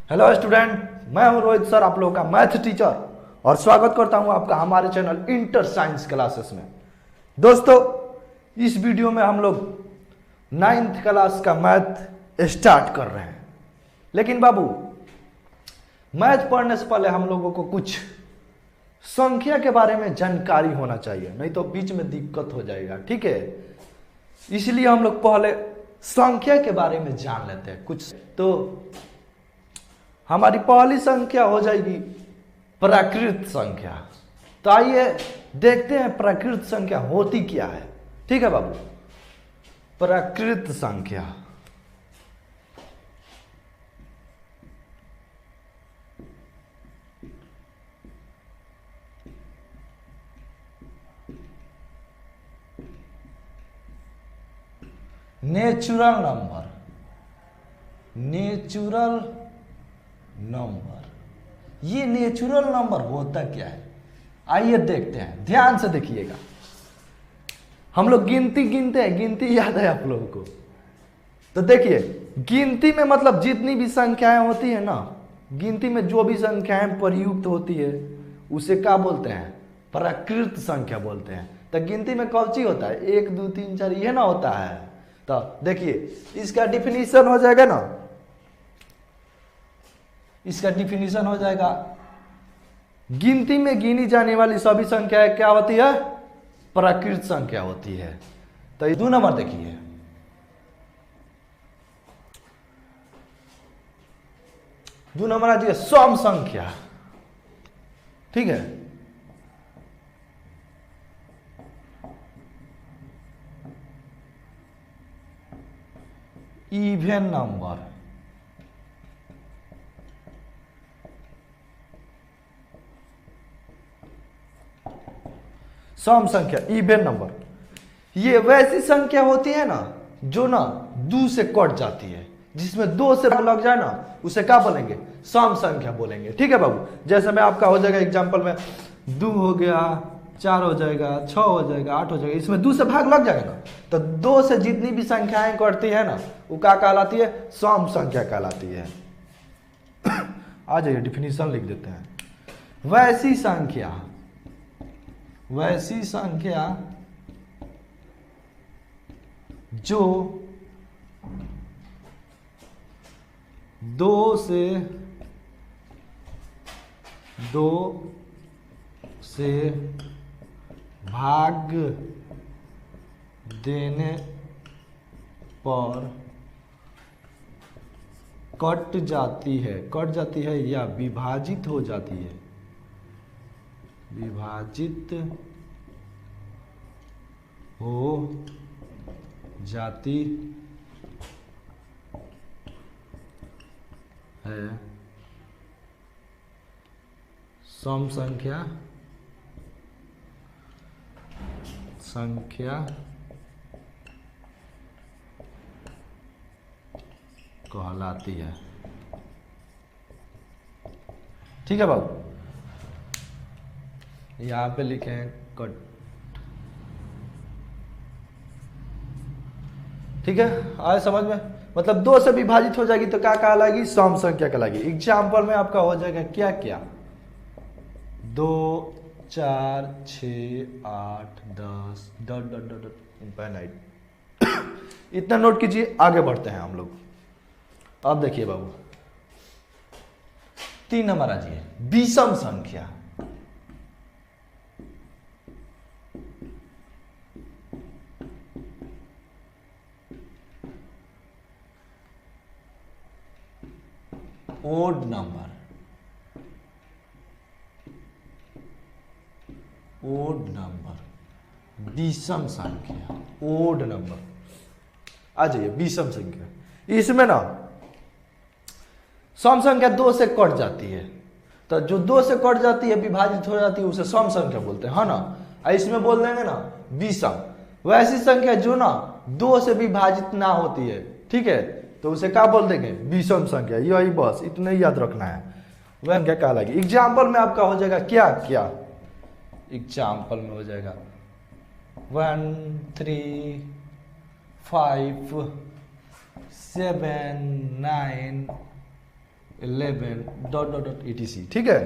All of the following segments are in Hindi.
हेलो स्टूडेंट, मैं हूं रोहित सर, आप लोगों का मैथ टीचर, और स्वागत करता हूं आपका हमारे चैनल इंटर साइंस क्लासेस में। दोस्तों, इस वीडियो में हम लोग 9th क्लास का मैथ स्टार्ट कर रहे हैं। लेकिन बाबू, मैथ पढ़ने से पहले हम लोगों को कुछ संख्या के बारे में जानकारी होना चाहिए, नहीं तो बीच में दिक्कत हो जाएगा। ठीक है, इसलिए हम लोग पहले संख्या के बारे में जान लेते हैं कुछ। तो हमारी पहली संख्या हो जाएगी प्राकृत संख्या। तो आइए देखते हैं प्राकृत संख्या होती क्या है। ठीक है बाबू, प्राकृत संख्या नेचुरल नंबर, नेचुरल नंबर। ये नेचुरल नंबर होता क्या है, आइए देखते हैं। ध्यान से देखिएगा। हम लोग गिनती गिनते हैं, गिनती याद है आप लोगों को? तो देखिए, गिनती में मतलब जितनी भी संख्याएं होती है ना, गिनती में जो भी संख्याएं प्रयुक्त होती है उसे क्या बोलते हैं? प्राकृत संख्या बोलते हैं। तो गिनती में कौन सी होता है? 1 2 3 4 ये ना होता है। तो देखिए, इसका डिफिनीशन हो जाएगा ना, इसका डिफिनीशन हो जाएगा, गिनती में गिनी जाने वाली सभी संख्याएं क्या होती है? प्राकृत संख्या होती है। तो 2 नंबर देखिए, दो नंबर आ जाइए सम संख्या। ठीक है, इवन नंबर, सम संख्या, इवन नंबर। ये वैसी संख्या होती है ना जो ना 2 से कट जाती है, जिसमें 2 से लग जाए ना उसे क्या बोलेंगे? सम संख्या बोलेंगे। ठीक है बाबू, जैसे मैं आपका हो जाएगा एग्जांपल में 2 हो गया, 4 हो जाएगा, 6 हो जाएगा, 8 हो जाएगा, इसमें 2 से भाग लग जाएगा ना। तो 2 से जितनी भी संख्याएं कटती है ना वो क्या कहलाती है? सम संख्या कहलाती है। आ जाइए, डिफिनीशन लिख देते हैं। वैसी संख्या, वैसी संख्या जो 2 से भाग देने पर कट जाती है या विभाजित हो जाती है, विभाजित हो जाती है, सम संख्या कहलाती है। ठीक है बाबू, यहां पे लिखे हैं कट। ठीक है, आए समझ में? मतलब 2 से विभाजित हो जाएगी तो क्या कहलाएगी? सम संख्या कहलाएगी। एग्जाम्पल में आपका हो जाएगा क्या क्या? 2 4 6 8 10 डॉट डॉट डॉट इनफाइनाइट। इतना नोट कीजिए, आगे बढ़ते हैं हम लोग। अब देखिए बाबू, 3 नंबर आ जाइए, विषम संख्या। ओड नंबर, ओड नंबर, विषम संख्या, ओड नंबर। आ जाइए, विषम संख्या। इसमें ना सम संख्या 2 से कट जाती है, तो जो 2 से कट जाती है, विभाजित हो जाती है, उसे सम संख्या बोलते हैं, है ना। इसमें बोल देंगे ना विषम, वैसी संख्या जो ना 2 से विभाजित ना होती है। ठीक है, तो उसे क्या बोल देंगे? विषम संख्या। यही बस इतना ही याद रखना है, वह क्या कहलाएगी। एग्जाम्पल में आपका हो जाएगा क्या क्या? एग्जाम्पल में हो जाएगा 1 3 5 7 9 11 डॉट डॉट डॉट etc। ठीक है,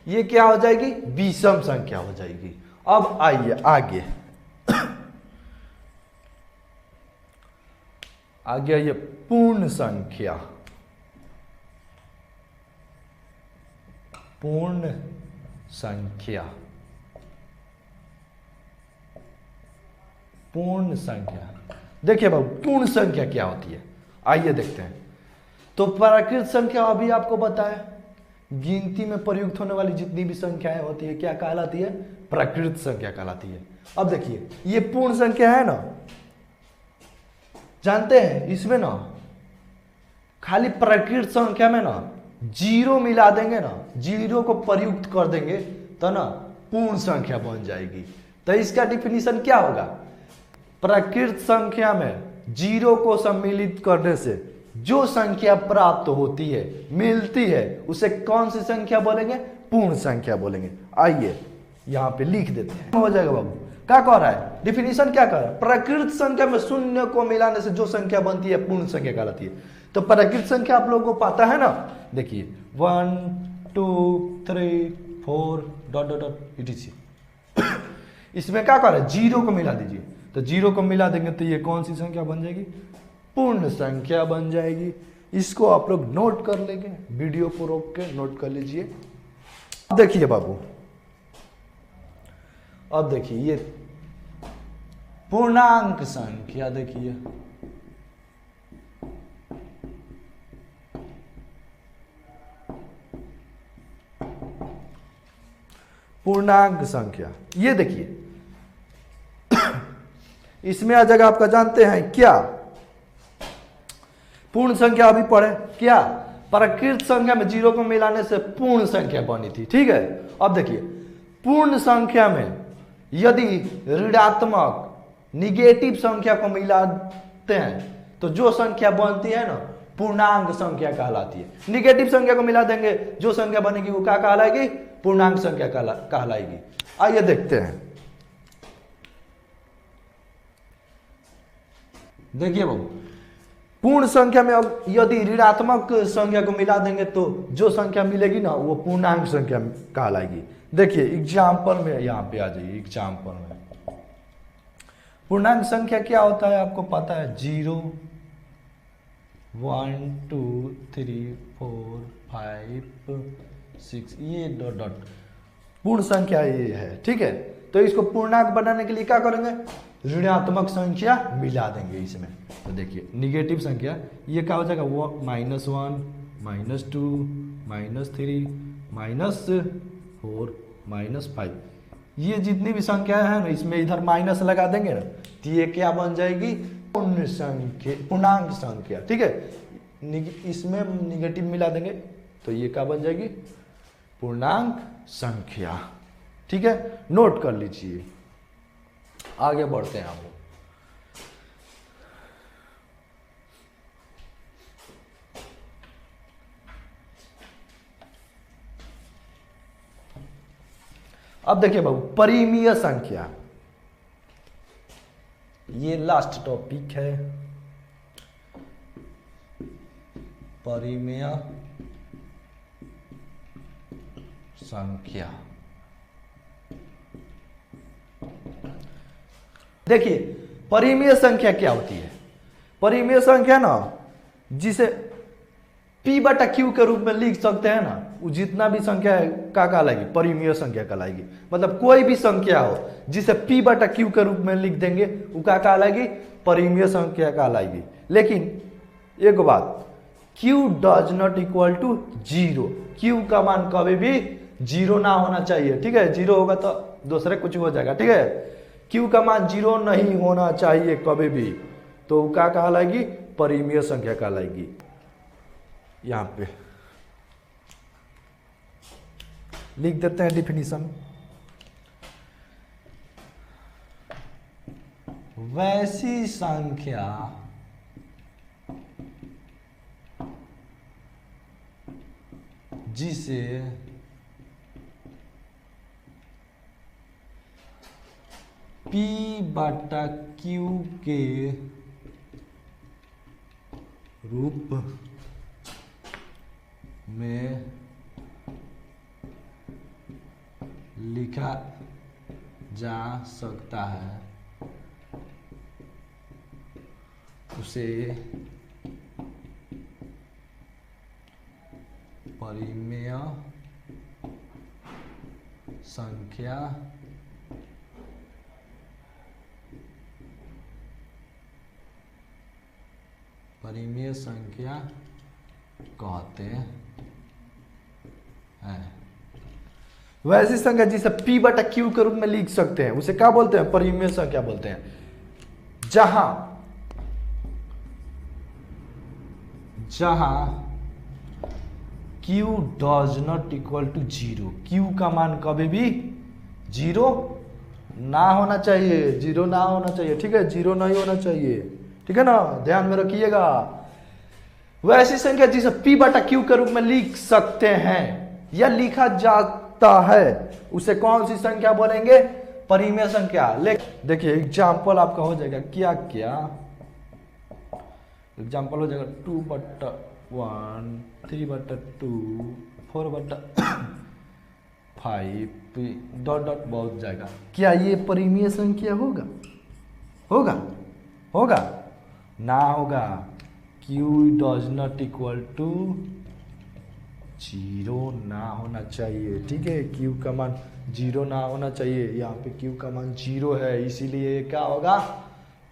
ये क्या हो जाएगी, विषम संख्या हो जाएगी। अब आइए आगे आगे आइए पूर्ण संख्या। पूर्ण संख्या, पूर्ण संख्या। देखिए बाबू पूर्ण संख्या क्या होती है, आइए देखते हैं। तो प्राकृत संख्या अभी आपको बताया, गिनती में प्रयुक्त होने वाली जितनी भी संख्याएं होती है क्या कहलाती है, प्राकृत संख्या कहलाती है। अब देखिए ये पूर्ण संख्या है ना, जानते हैं इसमें ना खाली प्राकृत संख्या में ना जीरो मिला देंगे ना, जीरो को प्रयुक्त कर देंगे तो ना पूर्ण संख्या बन जाएगी। तो इसका डिफिनीशन क्या होगा, प्राकृत संख्या में जीरो को सम्मिलित करने से जो संख्या प्राप्त होती है, मिलती है, उसे कौन सी संख्या बोलेंगे, पूर्ण संख्या बोलेंगे। आइए यहां पे लिख देते हैं, हो जाएगा बाबू। क्या कह रहा है, डिफिनीशन क्या कह रहा है, प्राकृत संख्या में शून्य को मिलाने से जो संख्या बनती है पूर्ण संख्या कहलाती है। तो प्राकृत संख्या आप लोगों को पता है ना, देखिए 1 2 3 4 डॉट डॉट डॉट etc। इसमें क्या कर रहा है, जीरो को मिला दीजिए, तो जीरो को मिला देंगे तो ये कौन सी संख्या बन जाएगी, पूर्ण संख्या बन जाएगी। इसको आप लोग नोट कर लेंगे, वीडियो को रोक के नोट कर लीजिए। अब देखिए बाबू, अब देखिए ये पूर्णांक संख्या, देखिए पूर्णांक संख्या, ये देखिए इसमें आ जाएगा आपका, जानते हैं क्या, पूर्ण संख्या अभी पढ़े क्या, प्राकृत संख्या में जीरो को मिलाने से पूर्ण संख्या बनी थी। ठीक है, अब देखिए पूर्ण संख्या में यदि ऋणात्मक निगेटिव संख्या को मिलाते हैं तो जो संख्या बनती है ना पूर्णांक संख्या कहलाती है। निगेटिव संख्या को मिला देंगे, जो संख्या बनेगी वो क्या कहलाएगी, पूर्णांक संख्या कहलाएगी। आइए देखते हैं, देखिए बाबू पूर्ण संख्या में अब यदि ऋणात्मक संख्या को मिला देंगे तो जो संख्या मिलेगी ना वो पूर्णांक संख्या कहलाएगी। देखिए एग्जाम्पल में यहाँ पे आ जाइए, एग्जाम्पल में पूर्णांक संख्या क्या होता है आपको पता है, 0 1 2 3 4 5 6, ये डॉट डॉट पूर्ण संख्या ये है। ठीक है, तो इसको पूर्णांक बनाने के लिए क्या करेंगे, ऋणात्मक संख्या मिला देंगे इसमें। तो देखिए निगेटिव संख्या ये क्या हो जाएगा, वो -1 -2 -3 -4 -5, ये जितनी भी संख्या है ना इसमें इधर माइनस लगा देंगे ना तो ये क्या बन जाएगी, पूर्ण संख्या, पूर्णांक संख्या। ठीक है, इसमें निगेटिव मिला देंगे तो ये क्या बन जाएगी, पूर्णांक संख्या। ठीक है, नोट कर लीजिए, आगे बढ़ते हैं हम लोग। अब देखिए बाबू परिमेय संख्या, ये लास्ट टॉपिक है, परिमेय संख्या। देखिए परिमेय संख्या क्या होती है, परिमेय संख्या ना जिसे P/Q के रूप में लिख सकते हैं ना, वो जितना भी संख्या है क्या कहलाएगी, परिमेय संख्या कहलाएगी। मतलब कोई भी संख्या हो जिसे P/Q के रूप में लिख देंगे वो क्या कहलाएगी, परिमेय संख्या कहलाएगी। लेकिन एक बात, Q does not equal to 0, Q का मान कभी भी 0 ना होना चाहिए। ठीक है, 0 होगा तो दूसरे कुछ हो जाएगा। ठीक है, Q का मान 0 नहीं होना चाहिए कभी भी, तो क्या कहलाएगी, परिमेय संख्या कहलाएगी। यहां पे लिख देते हैं डिफिनीशन, वैसी संख्या जिसे P/Q के रूप में लिखा जा सकता है उसे परिमेय संख्या कहते हैं। वैसी संख्या जिसे P बटा Q के रूप में लिख सकते हैं उसे क्या बोलते हैं? परिमेय संख्या बोलते हैं। जहां Q does not equal to 0, Q का मान कभी भी 0 ना होना चाहिए, 0 ना होना चाहिए, ठीक है, 0 नहीं होना चाहिए, ठीक है ना, ध्यान में रखिएगा। वैसी संख्या जिसे P बटा Q के रूप में लिख सकते हैं या लिखा जाता है उसे कौन सी संख्या बोलेंगे? परिमेय संख्या। देखिए एग्जाम्पल आपका हो जाएगा क्या क्या, एग्जाम्पल हो जाएगा 2 बटा 1, 3 बटा 2, 4 बटा 5 डॉट डॉट बहुत जाएगा। क्या ये परिमेय संख्या होगा? होगा ना होगा। Q does not equal to 0 ना होना चाहिए, ठीक है, Q का मान 0 ना होना चाहिए। यहाँ पे Q का मान 0 है, इसीलिए क्या होगा?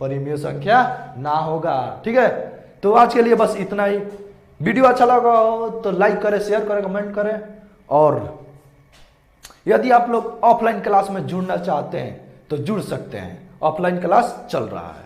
परिमेय संख्या ना होगा, ठीक है। तो आज के लिए बस इतना ही। वीडियो अच्छा लगा हो तो लाइक करें, शेयर करें, कमेंट करें। और यदि आप लोग ऑफलाइन क्लास में जुड़ना चाहते हैं तो जुड़ सकते हैं, ऑफलाइन क्लास चल रहा है।